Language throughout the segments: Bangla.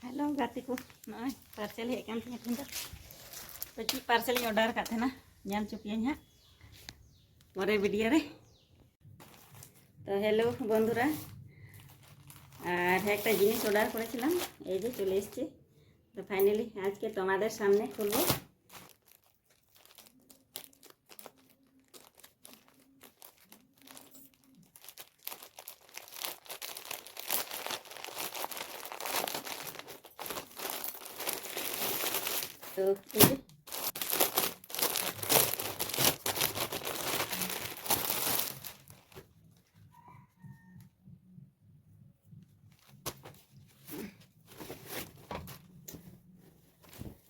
हेलो गाती को नॉय पार्सल है क्या तीन तो ची पार्सल ऑर्डर करते ना जान चुकी हैं परे वीडियो रे तो हेलो बंधुरा और एक जिनिस ऑर्डर করেছিলাম এই যে চলে এসেছে তো ফাইনালি আজকে তোমাদের সামনে খুলবো তো এই যে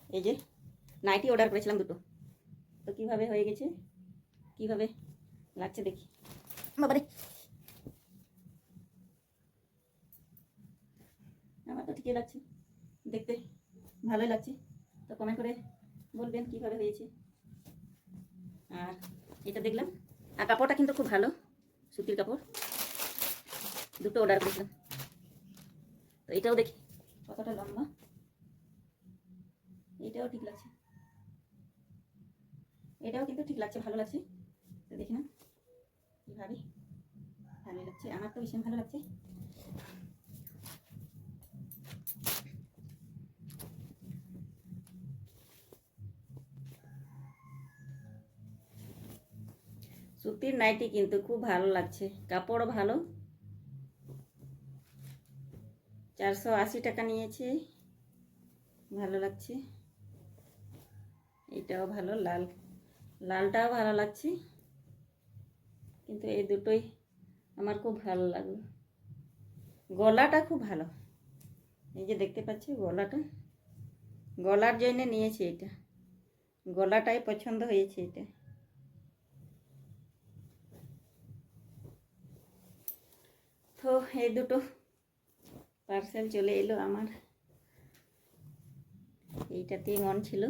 এই যে নাইটি অর্ডার করেছিলাম দুটো তো কিভাবে হয়ে গেছে কিভাবে লাগছে দেখি বাবারে আমার তো ঠিকই লাগছে দেখতে ভালোই লাগছে তো কমেন্ট করে বলবেন কিভাবে হয়েছে আর এটা দেখলাম আর কাপড়টা কিন্তু খুব ভালো সুতির কাপড় দুটো অর্ডার করেছিলাম তো এটাও দেখি কতটা লম্বা এটাও ঠিক লাগছে এটাও কিন্তু ঠিক লাগছে ভালো লাগছে তো দেখি না কিভাবে ভালো লাগছে আমার তো ভীষণ ভালো লাগছে সুতির নাইটি কিন্তু খুব ভালো লাগছে কাপড় ভালো 480 টাকা নিয়েছে ভালো লাগছে এটাও ভালো লাল লালটাও ভালো লাগছে কিন্তু এই দুটোই আমার খুব ভালো লাগলো গলাটা খুব ভালো এই যে দেখতে পাচ্ছি গলাটা গলার জন্য নিয়েছি এটা গলাটাই পছন্দ হয়েছে এটা তো এই দুটো পার্সেল চলে এলো আমার এইটাতেই মন ছিল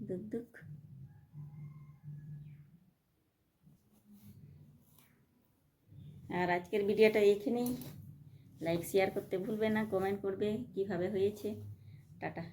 দুঃখ দুঃখ আর আজকের ভিডিওটা এইখানেই লাইক শেয়ার করতে ভুলবে না কমেন্ট করবে কিভাবে হয়েছে টাটা।